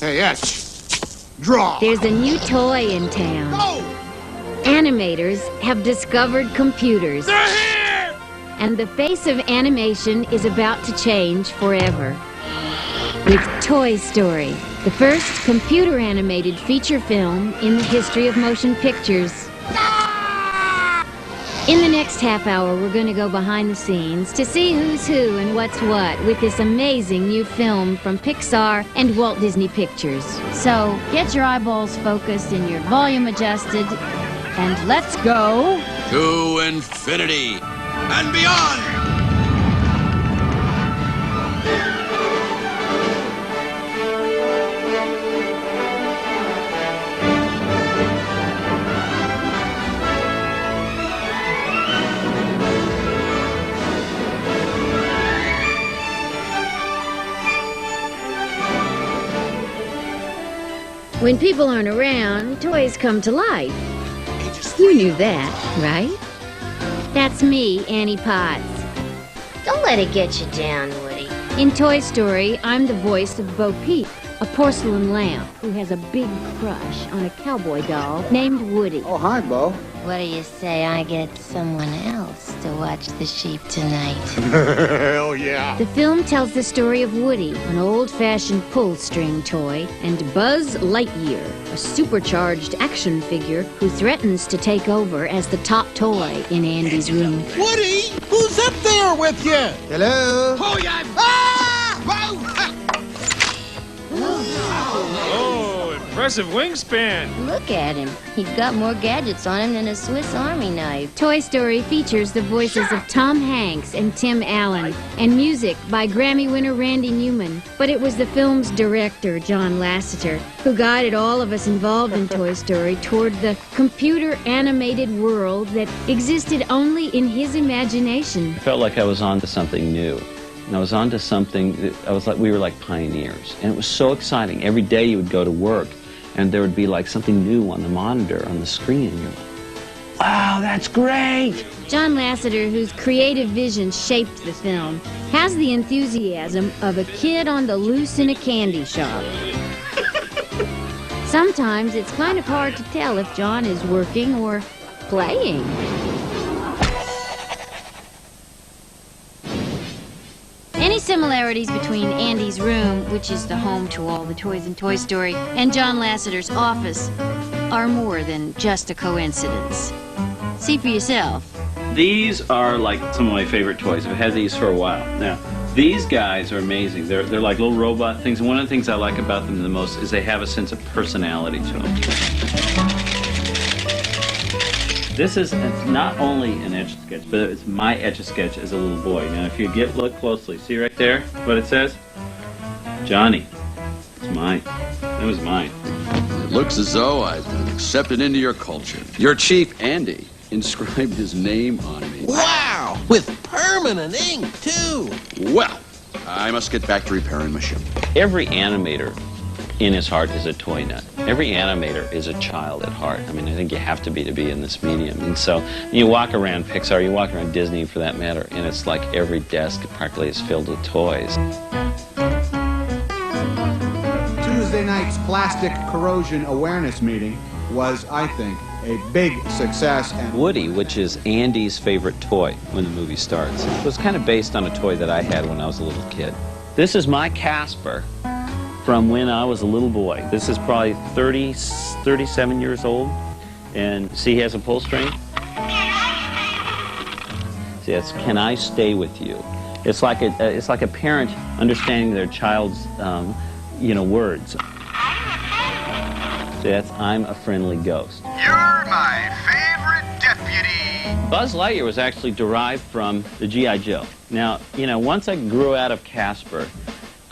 Hey, Etch. Draw. There's a new toy in town. Go! Animators have discovered computers. They're here! And the face of animation is about to change forever. With Toy Story, the first computer-animated feature film in the history of motion pictures. In the next half hour, we're going to go behind the scenes to see who's who and what's what with this amazing new film from Pixar and Walt Disney Pictures. So, get your eyeballs focused and your volume adjusted, and let's go to infinity and beyond! When people aren't around, toys come to life. You knew that, right? That's me, Annie Potts. Don't let it get you down, Woody. In Toy Story, I'm the voice of Bo Peep, a porcelain lamp who has a big crush on a cowboy doll named Woody. Oh, hi, Bo. What do you say I get someone else to watch the sheep tonight? Hell yeah. The film tells the story of Woody, an old-fashioned pull-string toy, and Buzz Lightyear, a supercharged action figure who threatens to take over as the top toy in Andy's room. Woody, who's up there with you? Hello? Oh, yeah. Oh, impressive wingspan. Look at him. He's got more gadgets on him than a Swiss Army knife. Toy Story features the voices of Tom Hanks and Tim Allen, and music by Grammy winner Randy Newman. But it was the film's director, John Lasseter, who guided all of us involved in Toy Story toward the computer-animated world that existed only in his imagination. I felt like I was onto something new. And I was onto something that we were like pioneers. And it was so exciting. Every day you would go to work and there would be like something new on the monitor, on the screen, and you're like, wow, that's great! John Lasseter, whose creative vision shaped the film, has the enthusiasm of a kid on the loose in a candy shop. Sometimes it's kind of hard to tell if John is working or playing. Any similarities between Andy's room, which is the home to all the toys in Toy Story, and John Lasseter's office are more than just a coincidence. See for yourself. These are like some of my favorite toys. I've had these for a while. Now, these guys are amazing. They're like little robot things. And one of the things I like about them the most is they have a sense of personality to them. This is not only an Etch-a-Sketch, but it's my Etch-a-Sketch as a little boy. Now, if you look closely, see right there what it says? Johnny. It's mine. That was mine. It looks as though I've been accepted into your culture. Your chief, Andy, inscribed his name on me. Wow, with permanent ink, too. Well, I must get back to repairing my ship. Every animator in his heart is a toy nut. Every animator is a child at heart. I mean, I think you have to be in this medium. And so you walk around Pixar, you walk around Disney for that matter, and it's like every desk practically is filled with toys. Tuesday night's plastic corrosion awareness meeting was, I think, a big success. And Woody, which is Andy's favorite toy when the movie starts, was kind of based on a toy that I had when I was a little kid. This is my Casper from when I was a little boy. This is probably 37 years old. And see, he has a pull string. See, that's "Can I Stay With You?" It's like a parent understanding their child's, words. See, that's "I'm a Friendly Ghost." You're my favorite deputy. Buzz Lightyear was actually derived from the G.I. Joe. Now, once I grew out of Casper,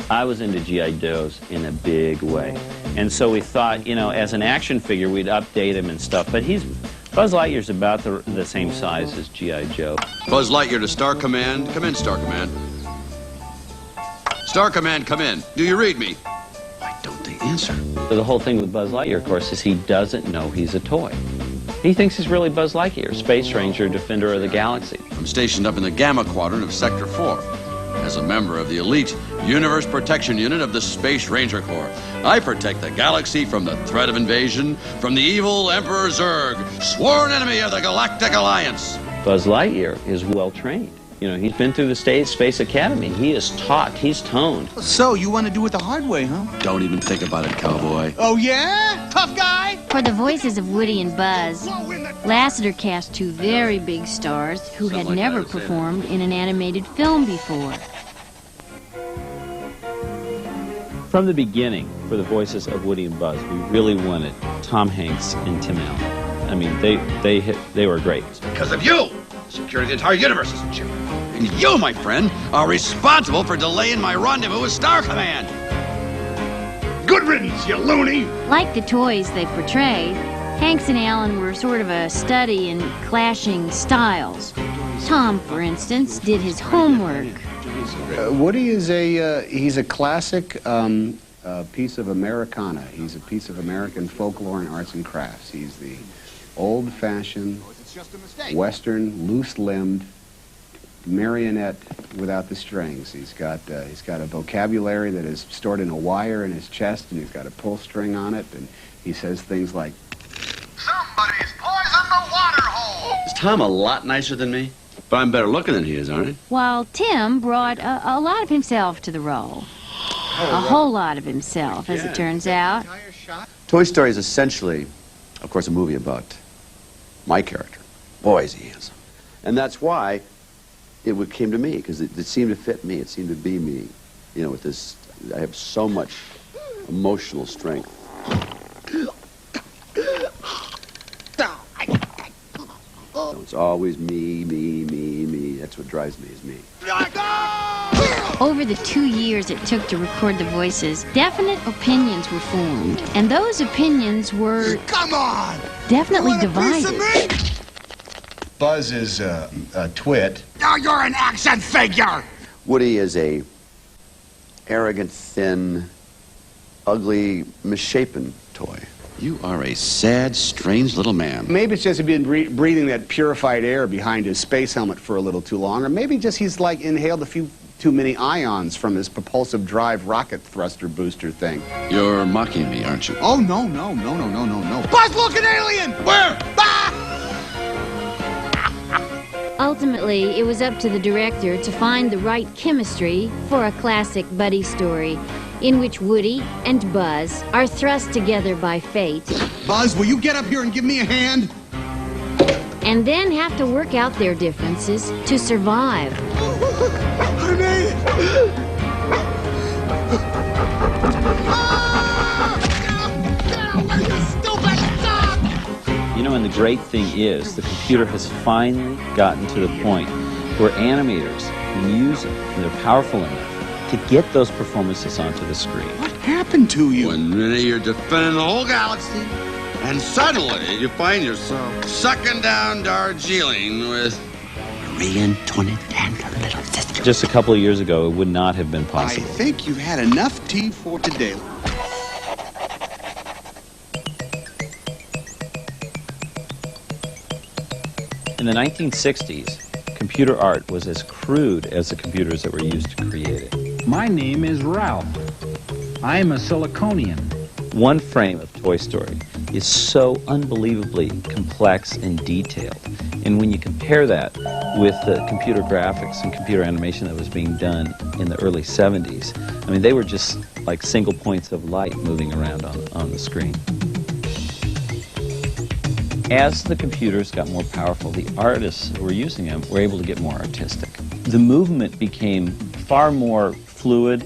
I was into G.I. Joes in a big way. And so we thought, as an action figure, we'd update him and stuff. But Buzz Lightyear's about the same size as G.I. Joe. Buzz Lightyear to Star Command. Come in, Star Command. Star Command, come in. Do you read me? Why don't they answer? So the whole thing with Buzz Lightyear, of course, is he doesn't know he's a toy. He thinks he's really Buzz Lightyear, Space Ranger, Defender of the Galaxy. I'm stationed up in the Gamma Quadrant of Sector 4. as a member of the elite Universe Protection Unit of the Space Ranger Corps. I protect the galaxy from the threat of invasion from the evil Emperor Zurg, sworn enemy of the Galactic Alliance. Buzz Lightyear is well trained. You know, he's been through the Space Academy. He is taught, he's toned. So, you want to do it the hard way, huh? Don't even think about it, cowboy. Oh, yeah? Tough guy? For the voices of Woody and Buzz, Lasseter cast two very big stars who had never performed in an animated film before. From the beginning, for the voices of Woody and Buzz, we really wanted Tom Hanks and Tim Allen. I mean, they were great. Because of you, security of the entire universe is in jeopardy. And you, my friend, are responsible for delaying my rendezvous with Star Command. Good riddance, you loony! Like the toys they portrayed, Hanks and Allen were sort of a study in clashing styles. Tom, for instance, did his homework. Woody is he's a classic piece of Americana. He's a piece of American folklore and arts and crafts. He's the old-fashioned, Western, loose-limbed marionette without the strings. He's got a vocabulary that is stored in a wire in his chest, and he's got a pull string on it, and he says things like, Somebody's poisoned the water hole! Is Tom a lot nicer than me? But I'm better looking than he is, aren't I? While Tim brought a lot of himself to the role. A whole lot of himself, as it turns out. Toy Story is essentially, of course, a movie about my character. Boy, is he handsome. And that's why it came to me, because it seemed to fit me. It seemed to be me. You know, with this, I have so much emotional strength. It's always me, me, me, me. That's what drives me, is me. Over the 2 years it took to record the voices, definite opinions were formed. And those opinions were... Come on! Definitely divided. Buzz is a twit. Now you're an action figure! Woody is a arrogant, thin, ugly, misshapen toy. You are a sad, strange little man. maybe it's just he's been breathing that purified air behind his space helmet for a little too long, or maybe just he's like inhaled a few too many ions from his propulsive drive rocket thruster booster thing. You're mocking me, aren't you? Oh, no. Buzz, look, an alien! Where? Ultimately, it was up to the director to find the right chemistry for a classic buddy story in which Woody and Buzz are thrust together by fate Buzz, will you get up here and give me a hand? and then have to work out their differences to survive. I made it! You know, and the great thing is, the computer has finally gotten to the point where animators can use it, and they're powerful enough to get those performances onto the screen. What happened to you? One minute you're defending the whole galaxy, and suddenly you find yourself sucking down Darjeeling with Marie Antoinette and her little sister. Just a couple of years ago, it would not have been I possible. think you've had enough tea for today. In the 1960s, computer art was as crude as the computers that were used to create it. My name is Ralph. I'm a Siliconian. One frame of Toy Story is so unbelievably complex and detailed. And when you compare that with the computer graphics and computer animation that was being done in the early 70s, I mean, they were just like single points of light moving around on the screen. As the computers got more powerful, the artists who were using them were able to get more artistic. The movement became far more fluid,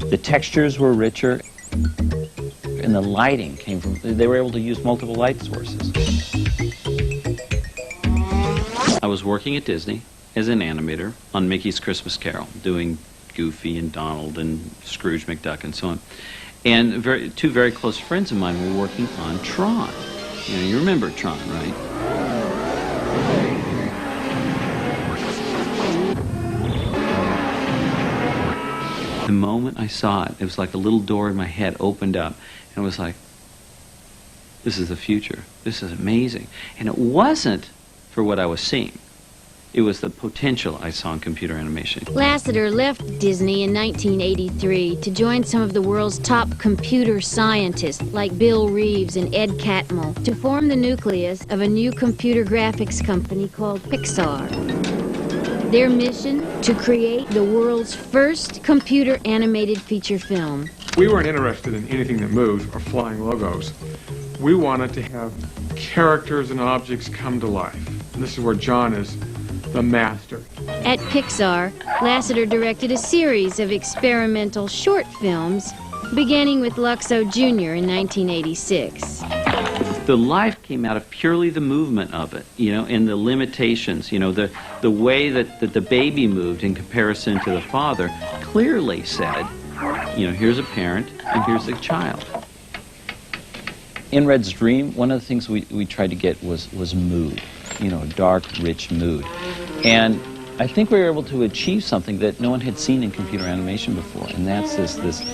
the textures were richer, and the lighting came from, they were able to use multiple light sources. I was working at Disney as an animator on Mickey's Christmas Carol, doing Goofy and Donald and Scrooge McDuck and so on. And two very close friends of mine were working on Tron. You know, you remember Tron, right? The moment I saw it, it was like a little door in my head opened up, and it was like, this is the future. This is amazing. And it wasn't for what I was seeing. It was the potential I saw in computer animation. Lasseter left Disney in 1983 to join some of the world's top computer scientists like Bill Reeves and Ed Catmull to form the nucleus of a new computer graphics company called Pixar. Their mission? To create the world's first computer animated feature film. We weren't interested in anything that moved or flying logos. We wanted to have characters and objects come to life. And this is where John is the master. At Pixar, Lasseter directed a series of experimental short films, beginning with Luxo Jr. in 1986. The life came out of purely the movement of it, you know, and the limitations, you know, the way that the baby moved in comparison to the father clearly said, you know, here's a parent and here's a child. In Red's Dream, one of the things we tried to get was mood, you know, dark, rich mood. And I think we were able to achieve something that no one had seen in computer animation before, and that's this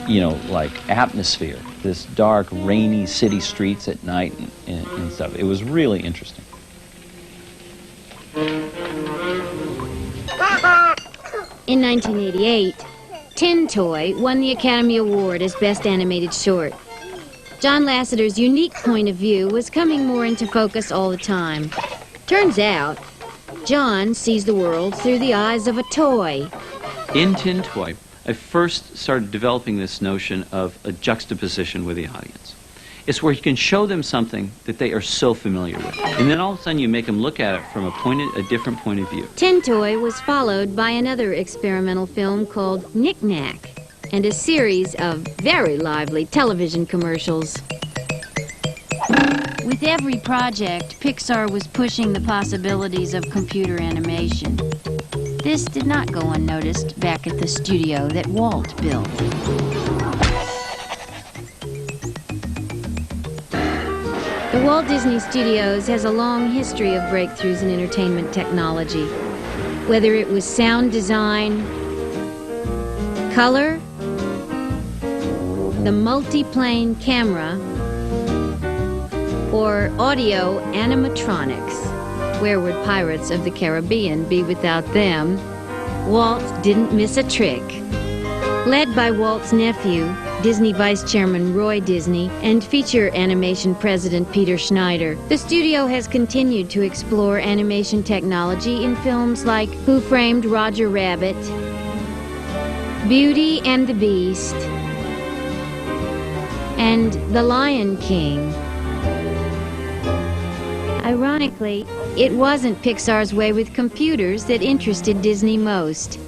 you know, like atmosphere, this dark, rainy city streets at night and stuff. It was really interesting. In 1988, Tin Toy won the Academy Award as Best Animated Short. John Lasseter's unique point of view was coming more into focus all the time. Turns out, John sees the world through the eyes of a toy. In Tin Toy, I first started developing this notion of a juxtaposition with the audience. It's where you can show them something that they are so familiar with. And then all of a sudden you make them look at it from a different point of view. Tin Toy was followed by another experimental film called Knick Knack, and a series of very lively television commercials. With every project, Pixar was pushing the possibilities of computer animation. This did not go unnoticed back at the studio that Walt built. The Walt Disney Studios has a long history of breakthroughs in entertainment technology. Whether it was sound design, color, the multi-plane camera, or audio animatronics. Where would Pirates of the Caribbean be without them? Walt didn't miss a trick. Led by Walt's nephew, Disney Vice Chairman Roy Disney, and feature animation president Peter Schneider, the studio has continued to explore animation technology in films like Who Framed Roger Rabbit, Beauty and the Beast, and The Lion King. Ironically, it wasn't Pixar's way with computers that interested Disney most.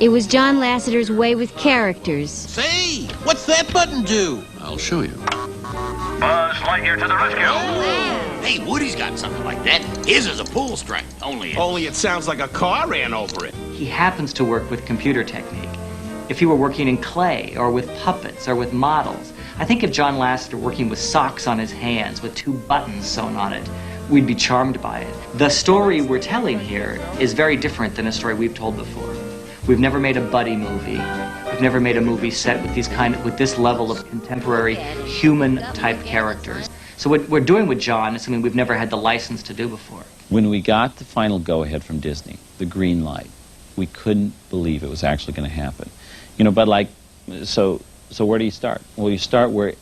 It was John Lasseter's way with characters. Say, what's that button do? I'll show you. Buzz Lightyear to the rescue. Hey, Woody's got something like that. His is a pull string. Only it sounds like a car ran over it. He happens to work with computer technique. If he were working in clay or with puppets or with models, I think if John Lasseter working with socks on his hands with 2 buttons sewn on it, we'd be charmed by it. The story we're telling here is very different than a story we've told before. We've never made a buddy movie. We've never made a movie set with this level of contemporary human type characters. So what we're doing with John is something we've never had the license to do before. When we got the final go-ahead from Disney, the green light, we couldn't believe it was actually going to happen. You know, but like, so where do you start? Well, you start where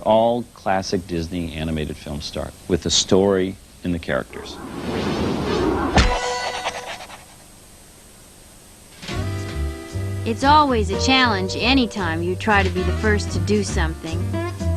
all classic Disney animated films start, with the story and the characters. It's always a challenge anytime you try to be the first to do something.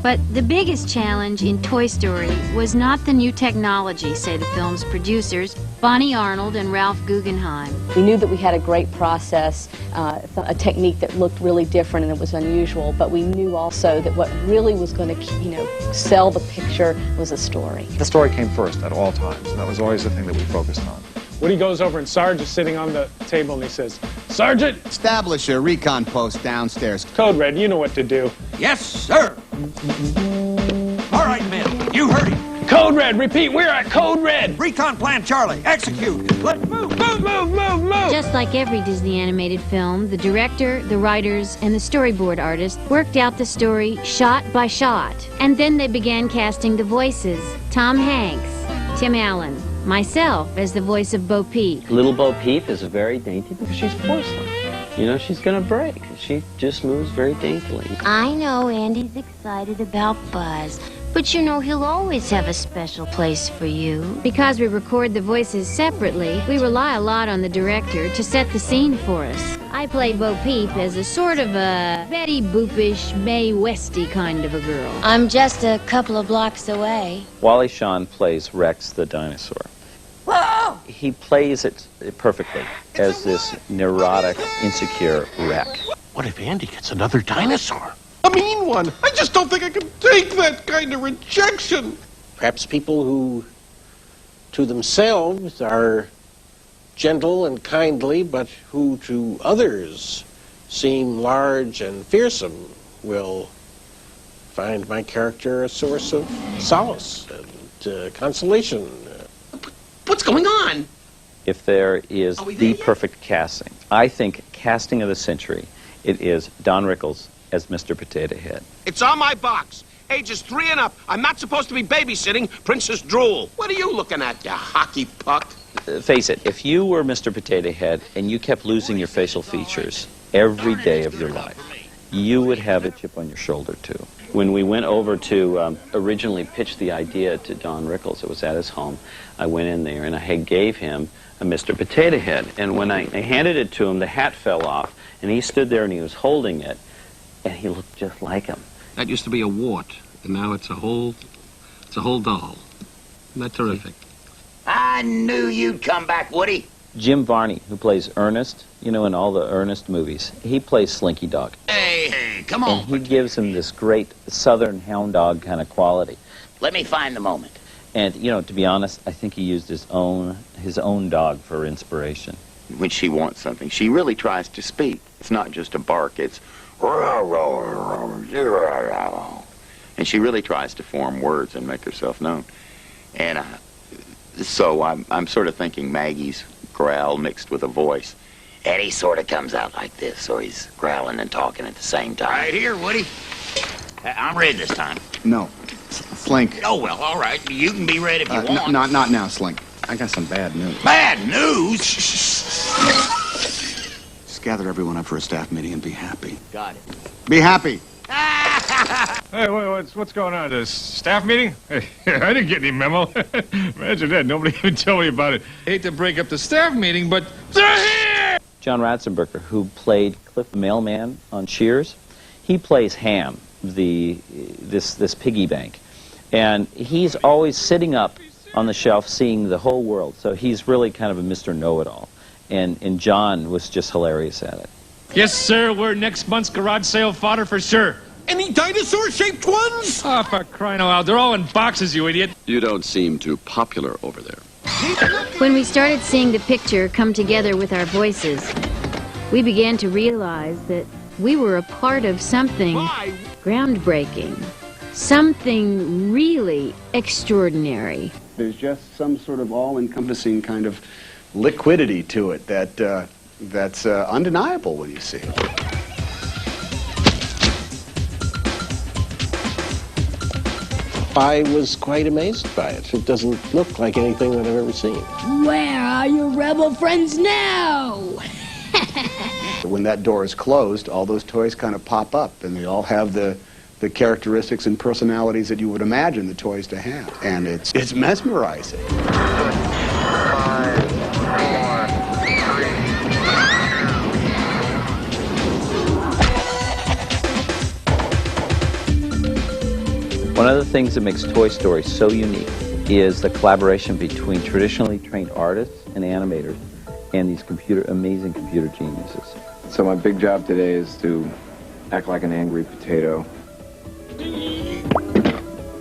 But the biggest challenge in Toy Story was not the new technology, say the film's producers, Bonnie Arnold and Ralph Guggenheim. We knew that we had a great process, a technique that looked really different and it was unusual, but we knew also that what really was going to, sell the picture was a story. The story came first at all times, and that was always the thing that we focused on. Woody goes over and Sarge is sitting on the table and he says, Sergeant! Establish a recon post downstairs. Code Red, you know what to do. Yes, sir. All right, men, you heard him. Code Red, repeat, we're at Code Red. Recon Plan Charlie, execute. Let's move. Just like every Disney animated film, the director, the writers, and the storyboard artist worked out the story shot by shot. And then they began casting the voices. Tom Hanks, Tim Allen, myself as the voice of Bo Peep. Little Bo Peep is very dainty because she's porcelain. You know, she's going to break. She just moves very daintily. I know Andy's excited about Buzz, but you know he'll always have a special place for you. Because we record the voices separately, we rely a lot on the director to set the scene for us. I play Bo Peep as a sort of a Betty Boopish, Mae Westy kind of a girl. I'm just a couple of blocks away. Wally Shawn plays Rex the dinosaur. Whoa! He plays it perfectly as this neurotic, insecure wreck. What if Andy gets another dinosaur? A mean one. I just don't think I can take that kind of rejection. Perhaps people who, to themselves, are gentle and kindly, but who to others seem large and fearsome, will find my character a source of solace and consolation. What's going on? If there is the perfect casting, I think casting of the century, it is Don Rickles as Mr. Potato Head. It's on my box. Ages 3 and up. I'm not supposed to be babysitting Princess Drool. What are you looking at, you hockey puck? Face it, if you were Mr. Potato Head and you kept losing your facial features every day of your life, you would have a chip on your shoulder, too. When we went over to originally pitch the idea to Don Rickles, it was at his home, I went in there and I gave him a Mr. Potato Head. And when I handed it to him, the hat fell off, and he stood there and he was holding it, and he looked just like him. That used to be a wart, and now it's a whole doll. Isn't that terrific? I knew you'd come back, Woody. Jim Varney, who plays Ernest, you know, in all the Ernest movies, he plays Slinky Dog. Hey, come on. And he gives him this great southern hound dog kind of quality. Let me find the moment. And, you know, to be honest, I think he used his own dog for inspiration. When she wants something, she really tries to speak. It's not just a bark, it's... And she really tries to form words and make herself known. And so I'm sort of thinking Maggie's growl mixed with a voice. Eddie sort of comes out like this, so he's growling and talking at the same time. Right here, Woody. I'm ready this time. No. Slink. Oh, well, all right. You can be ready if you want. Not now, Slink. I got some bad news. Bad news? Just gather everyone up for a staff meeting and be happy. Got it. Be happy. Hey, what's going on? This staff meeting? Hey, I didn't get any memo. Imagine that. Nobody even told me about it. Hate to break up the staff meeting, but they're here! John Ratzenberger, who played Cliff the Mailman on Cheers, he plays Ham, this piggy bank. And he's always sitting up on the shelf seeing the whole world. So he's really kind of a Mr. Know-It-All. And John was just hilarious at it. Yes, sir. We're next month's garage sale fodder for sure. Any dinosaur-shaped ones? Oh, for crying out loud. They're all in boxes, you idiot. You don't seem too popular over there. When we started seeing the picture come together with our voices, we began to realize that we were a part of something groundbreaking, something really extraordinary. There's just some sort of all-encompassing kind of liquidity to it that's undeniable when you see it. I was quite amazed by it. It doesn't look like anything that I've ever seen. Where are your rebel friends now? When that door is closed, all those toys kind of pop up, and they all have the characteristics and personalities that you would imagine the toys to have. And it's mesmerizing. One of the things that makes Toy Story so unique is the collaboration between traditionally trained artists and animators and these amazing computer geniuses. So my big job today is to act like an angry potato.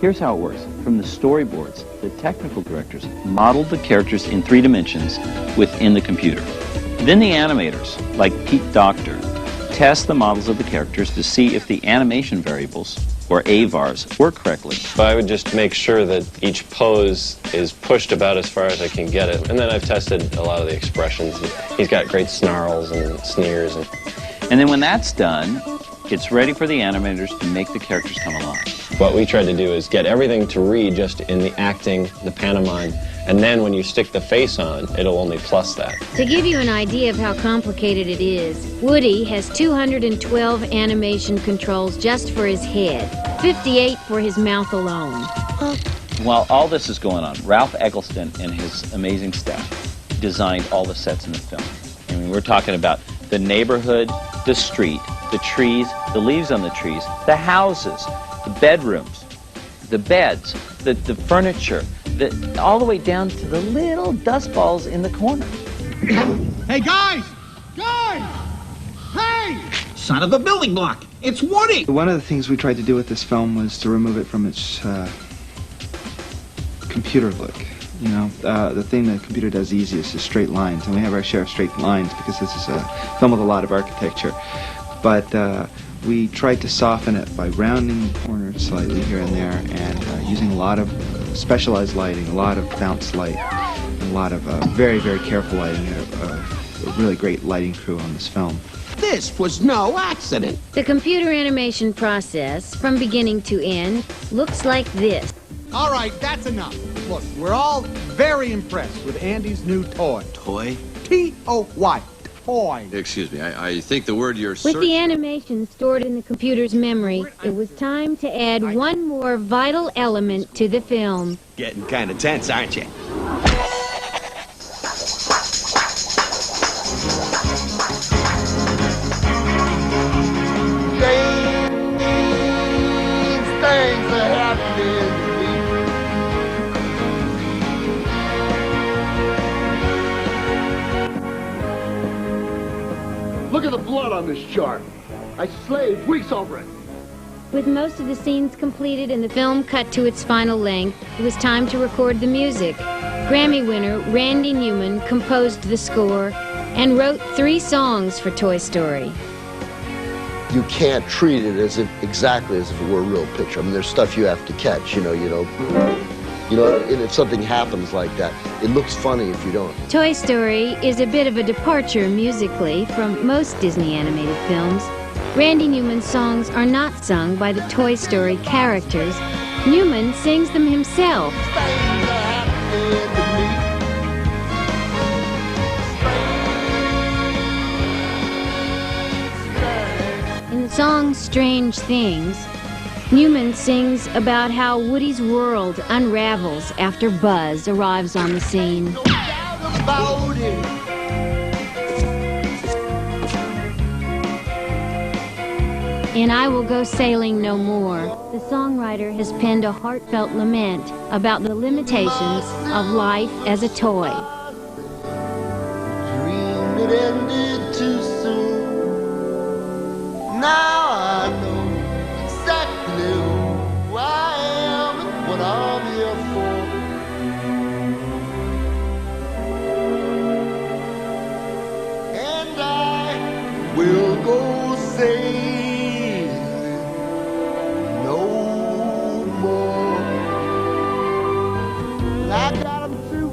Here's how it works. From the storyboards, the technical directors modeled the characters in 3 dimensions within the computer. Then the animators, like Pete Docter, test the models of the characters to see if the animation variables, or AVARs, work correctly. I would just make sure that each pose is pushed about as far as I can get it. And then I've tested a lot of the expressions. He's got great snarls and sneers. And then when that's done, it's ready for the animators to make the characters come alive. What we tried to do is get everything to read just in the acting, the pantomime, And then when you stick the face on, it'll only plus that. To give you an idea of how complicated it is, Woody has 212 animation controls just for his head, 58 for his mouth alone. While all this is going on, Ralph Eggleston and his amazing staff designed all the sets in the film. I mean, we're talking about the neighborhood, the street, the trees, the leaves on the trees, the houses, the bedrooms, the beds, the furniture, all the way down to the little dust balls in the corner. Hey, guys! Guys! Hey! Son of a building block! It's Woody! One of the things we tried to do with this film was to remove it from its computer look. You know, the thing that a computer does easiest is straight lines, and we have our share of straight lines because this is a film with a lot of architecture. But we tried to soften it by rounding the corners slightly here and there, and using a lot of specialized lighting, a lot of bounce light, and a lot of very, very careful lighting. A really great lighting crew on this film. This was no accident. The computer animation process, from beginning to end, looks like this. All right, that's enough. Look, we're all very impressed with Andy's new toy. Toy? T-O-Y. Toy. Excuse me, I think the word you're With the animation stored in the computer's memory, it was time to add one more vital element to the film. Getting kind of tense, aren't you? Things are happening to me. Look at the blood on this chart. I slaved weeks over it. With most of the scenes completed and the film cut to its final length, it was time to record the music. Grammy winner Randy Newman composed the score and wrote 3 songs for Toy Story. You can't treat it as if exactly as if it were a real picture. I mean, there's stuff you have to catch, and if something happens like that, it looks funny if you don't. Toy Story is a bit of a departure musically from most Disney animated films. Randy Newman's songs are not sung by the Toy Story characters. Newman sings them himself. In the song Strange Things, Newman sings about how Woody's world unravels after Buzz arrives on the scene. In I Will Go Sailing No More, the songwriter has penned a heartfelt lament about the limitations of life as a toy. Dream it ended too soon. Now I know exactly who I am and what I'm here for. And I will go sailing no more. I got 'em too.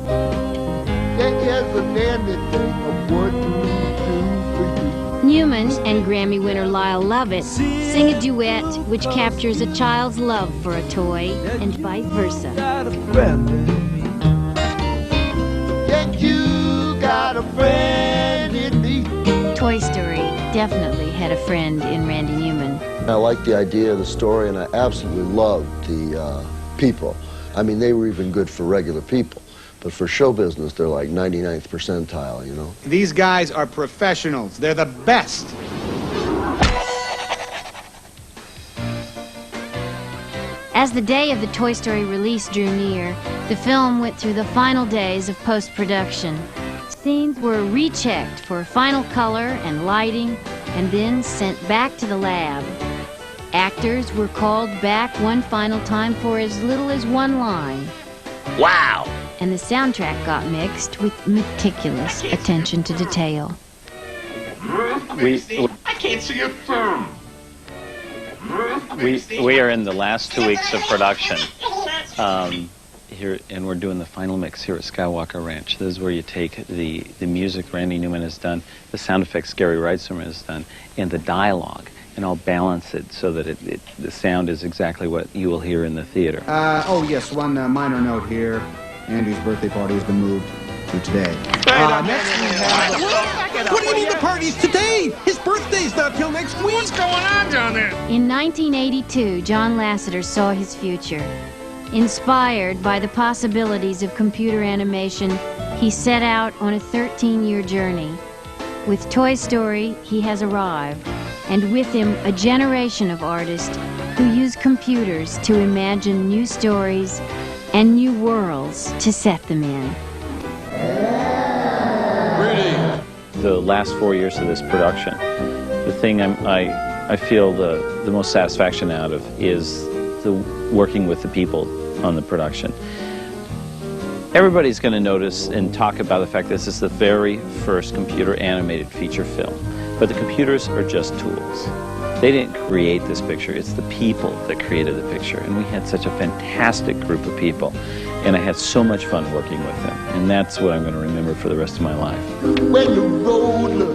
There isn't anything I wouldn't do for you. Newman and Grammy winner Lyle Lovett sing a duet which captures a child's love for a toy and vice versa. Yeah, you got a friend in me. Toy Story definitely had a friend in Randy Newman. I liked the idea of the story, and I absolutely loved the people. I mean, they were even good for regular people. But for show business, they're like 99th percentile, you know? These guys are professionals. They're the best. As the day of the Toy Story release drew near, the film went through the final days of post-production. Scenes were rechecked for final color and lighting, and then sent back to the lab. Actors were called back one final time for as little as one line. Wow! And the soundtrack got mixed with meticulous attention to detail. I can't see a thumb. We are in the last 2 weeks of production here, and we're doing the final mix here at Skywalker Ranch. This is where you take the music Randy Newman has done, the sound effects Gary Reitzman has done, and the dialogue, and I'll balance it so that the sound is exactly what you will hear in the theater. Oh yes, one minor note here. Andy's birthday party has been moved to today. What do you mean the party's today? His birthday's not till next week. What's going on down there? In 1982, John Lasseter saw his future. Inspired by the possibilities of computer animation, he set out on a 13-year journey. With Toy Story, he has arrived, and with him a generation of artists who use computers to imagine new stories and new worlds to set them in. The last 4 years of this production, the thing I feel the most satisfaction out of is the working with the people on the production. Everybody's going to notice and talk about the fact this is the very first computer animated feature film. But the computers are just tools. They didn't create this picture. It's the people that created the picture. And we had such a fantastic group of people. And I had so much fun working with them. And that's what I'm going to remember for the rest of my life. When the road looks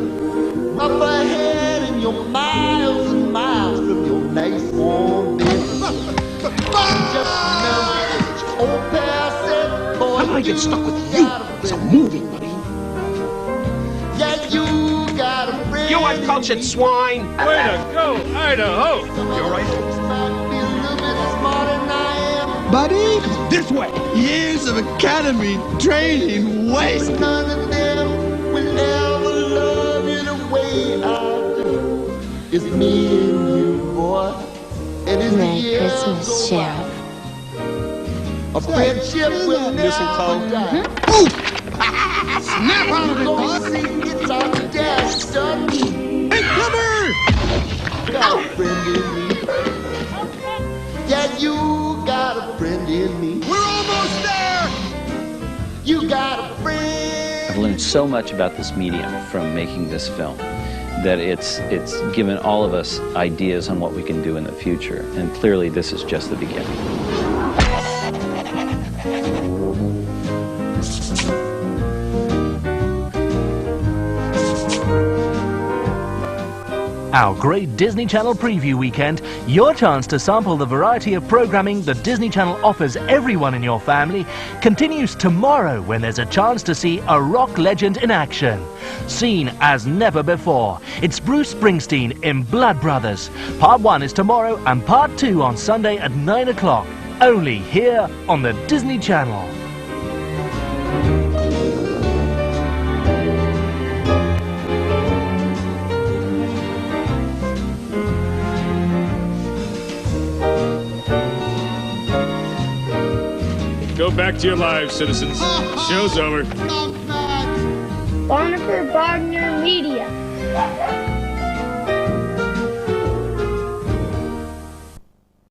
rough ahead and you're miles and miles from your nice warm bed, just remember what your old pal said, boy, How do I get stuck with you? It's a movie, buddy. Yeah, you got a friend. You uncultured swine. Way to go, Idaho! You all right? Buddy, this way. Years of academy training waste. None of them will ever love you the way I do. It's me and you, boy. And it's Merry the years Christmas, go Sheriff. by. A friendship will never die. Snap out of it, boss. It's our destiny. Hey, cover! Got a friend in me. Yeah, you got a friend in me. We're almost there! You got a friend. I've learned so much about this medium from making this film that it's given all of us ideas on what we can do in the future. And clearly this is just the beginning. Our great Disney Channel preview weekend, your chance to sample the variety of programming that Disney Channel offers everyone in your family, continues tomorrow when there's a chance to see a rock legend in action. Seen as never before, it's Bruce Springsteen in Blood Brothers. Part 1 is tomorrow and Part 2 on Sunday at 9 o'clock, only here on the Disney Channel. Go back to your lives, citizens. Show's over. Barnacle Gardner Media.